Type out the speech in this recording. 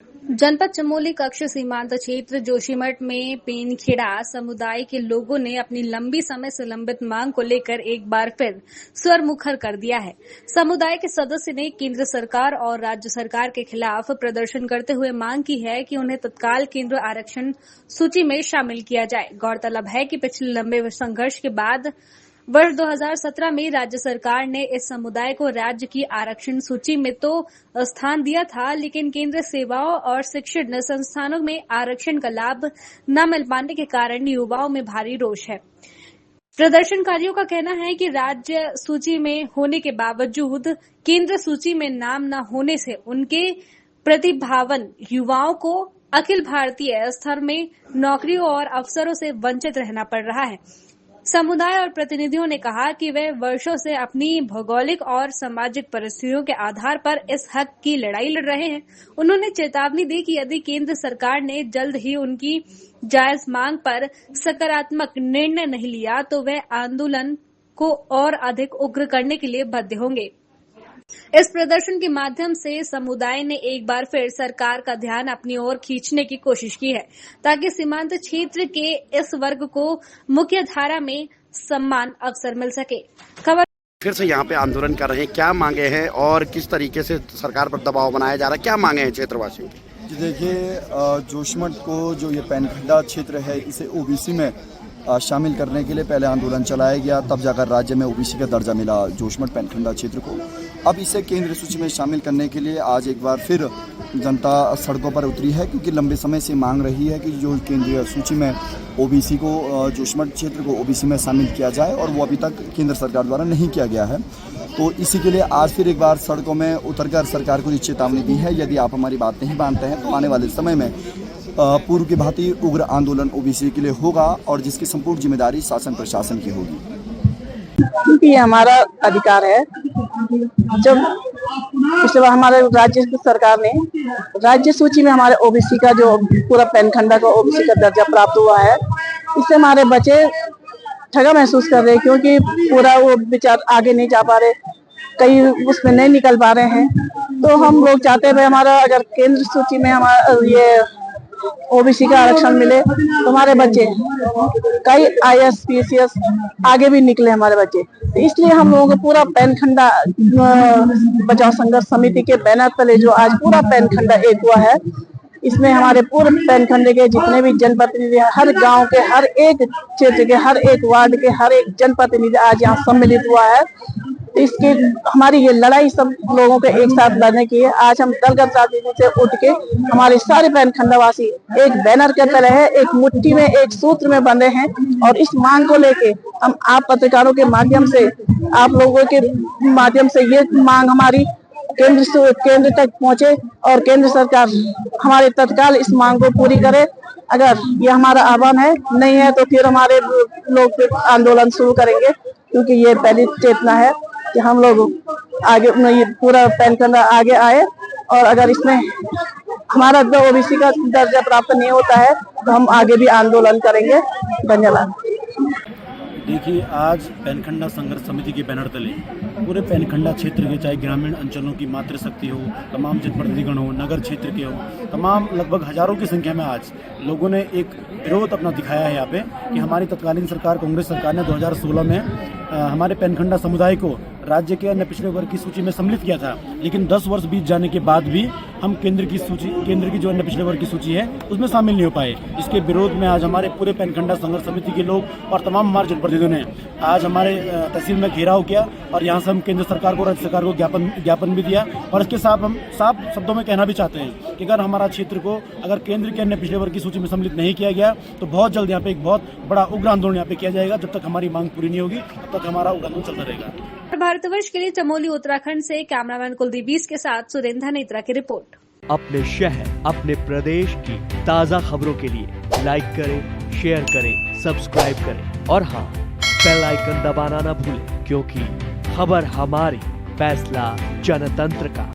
जनपद चमोली कक्ष सीमांत क्षेत्र जोशीमठ में पेनखेड़ा समुदाय के लोगों ने अपनी लंबी समय से लंबित मांग को लेकर एक बार फिर स्वर मुखर कर दिया है। समुदाय के सदस्य ने केंद्र सरकार और राज्य सरकार के खिलाफ प्रदर्शन करते हुए मांग की है कि उन्हें तत्काल केंद्र आरक्षण सूची में शामिल किया जाए। गौरतलब है कि पिछले लंबे संघर्ष के बाद वर्ष 2017 में राज्य सरकार ने इस समुदाय को राज्य की आरक्षण सूची में तो स्थान दिया था, लेकिन केंद्र सेवाओं और शिक्षण संस्थानों में आरक्षण का लाभ न मिल पाने के कारण युवाओं में भारी रोष है। प्रदर्शनकारियों का कहना है कि राज्य सूची में होने के बावजूद केंद्र सूची में नाम न होने से उनके प्रतिभावान युवाओं को अखिल भारतीय स्तर में नौकरियों और अवसरों से वंचित रहना पड़ रहा है। समुदाय और प्रतिनिधियों ने कहा कि वे वर्षों से अपनी भौगोलिक और सामाजिक परिस्थितियों के आधार पर इस हक की लड़ाई लड़ रहे हैं। उन्होंने चेतावनी दी कि यदि केंद्र सरकार ने जल्द ही उनकी जायज मांग पर सकारात्मक निर्णय नहीं लिया तो वे आंदोलन को और अधिक उग्र करने के लिए बाध्य होंगे। इस प्रदर्शन के माध्यम से समुदाय ने एक बार फिर सरकार का ध्यान अपनी ओर खींचने की कोशिश की है, ताकि सीमांत क्षेत्र के इस वर्ग को मुख्य धारा में समान अवसर मिल सके। खबर फिर से यहाँ पे आंदोलन कर रहे हैं, क्या मांगे हैं और किस तरीके से सरकार पर दबाव बनाया जा रहा है, क्या मांगे हैं क्षेत्रवासियों की? देखिए, जोशीमठ को जो ये पेनखेड़ा क्षेत्र है इसे ओबीसी में शामिल करने के लिए पहले आंदोलन चलाया गया, तब जाकर राज्य में ओबीसी का दर्जा मिला जोशीमठ पेनखेड़ा क्षेत्र को। अब इसे केंद्र सूची में शामिल करने के लिए आज एक बार फिर जनता सड़कों पर उतरी है, क्योंकि लंबे समय से मांग रही है कि जो केंद्रीय सूची में ओबीसी को, जोशीमठ क्षेत्र को ओबीसी में शामिल किया जाए, और वो अभी तक केंद्र सरकार द्वारा नहीं किया गया है। तो इसी के लिए आज फिर एक बार सड़कों में उतरकर सरकार को ये चेतावनी दी है, यदि आप हमारी बात नहीं मानते हैं तो आने वाले समय में पूर्व की भांति उग्र आंदोलन ओबीसी के लिए होगा, और जिसकी संपूर्ण जिम्मेदारी शासन प्रशासन की होगी। क्योंकि ये हमारा अधिकार है। जब पिछले बार हमारे राज्य की सरकार ने राज्य सूची में हमारे ओबीसी का जो पूरा पेनखेड़ा का ओबीसी का दर्जा प्राप्त हुआ है, इससे हमारे बच्चे ठगा महसूस कर रहे हैं, क्योंकि पूरा वो विचार आगे नहीं जा पा रहे, कई उसमें नहीं निकल पा रहे हैं। तो हम लोग चाहते हैं हमारा अगर केंद्र सूची में हमारा ये ओबीसी का आरक्षण मिले तो हमारे बच्चे कई IAS PCS आगे भी निकले हमारे बच्चे। तो इसलिए हम लोगों को पूरा पेनखेड़ा बचाओ संघर्ष समिति के बैनर तले जो आज पूरा पेनखेड़ा एक हुआ है, इसमें हमारे पूरे पेनखेड़े के जितने भी जनप्रतिनिधि, हर गांव के, हर एक क्षेत्र के, हर एक वार्ड के, हर एक जनप्रतिनिधि आज यहाँ सम्मिलित हुआ है। इसके हमारी ये लड़ाई सब लोगों के एक साथ लड़ने की है। आज हम दलगत राजनीति से उठ के हमारे सारे पेनखेड़ावासी एक बैनर के तले है, एक मुट्ठी में, एक सूत्र में बंधे हैं, और इस मांग को लेके हम आप पत्रकारों के माध्यम से, आप लोगों के माध्यम से ये मांग हमारी केंद्र तक पहुंचे और केंद्र सरकार हमारे तत्काल इस मांग को पूरी करे। अगर ये हमारा आह्वान है, नहीं है तो फिर हमारे लोग फिर आंदोलन शुरू करेंगे, क्योंकि ये पहली चेतना है कि हम लोग आगे ये पूरा पेनखेड़ा आगे आए, और अगर इसमें हमारा ओबीसी का दर्जा प्राप्त नहीं होता है तो हम आगे भी आंदोलन करेंगे। धन्यवाद। देखिए, आज पेनखेड़ा संघर्ष समिति के बैनर तले पूरे पेनखेड़ा क्षेत्र के, चाहे ग्रामीण अंचलों की मातृशक्ति हो, तमाम जनप्रतिनिधिगण हो, नगर क्षेत्र के हो, तमाम लगभग हजारों की संख्या में आज लोगों ने एक विरोध अपना दिखाया है यहाँ पे कि हमारी तत्कालीन सरकार, कांग्रेस सरकार ने 2016 में हमारे पेनखेड़ा समुदाय को राज्य के अन्य पिछड़े वर्ग की सूची में सम्मिलित किया था, लेकिन 10 वर्ष बीत जाने के बाद भी हम केंद्र की जो अन्य पिछड़े वर्ग की सूची है उसमें शामिल नहीं हो पाए। इसके विरोध में आज हमारे पूरे पेनखेड़ा संघर्ष समिति के लोग और तमाम हमारे जनप्रतिनिधियों ने आज हमारे तहसील में घेराव किया, और यहाँ से हम केंद्र सरकार को, राज्य सरकार को ज्ञापन भी दिया। और इसके साथ हम साफ शब्दों में कहना भी चाहते हैं कि अगर हमारा क्षेत्र को अगर केंद्र के अन्य पिछड़े वर्ग की सूची में सम्मिलित नहीं किया गया तो बहुत जल्द यहाँ पे एक बहुत बड़ा उग्र आंदोलन यहाँ पे किया जाएगा। जब तक हमारी मांग पूरी नहीं होगी तब तक हमारा उग्र आंदोलन चलता रहेगा। भारतवर्ष के लिए चमोली उत्तराखंड से कैमरामैन कुलदीप बीस के साथ सुरेंद्र नेत्रा की रिपोर्ट। अपने शहर, अपने प्रदेश की ताज़ा खबरों के लिए लाइक करें, शेयर करें, सब्सक्राइब करें, और हाँ, बेल आइकन दबाना ना भूलें, क्योंकि खबर हमारी, फैसला जनतंत्र का।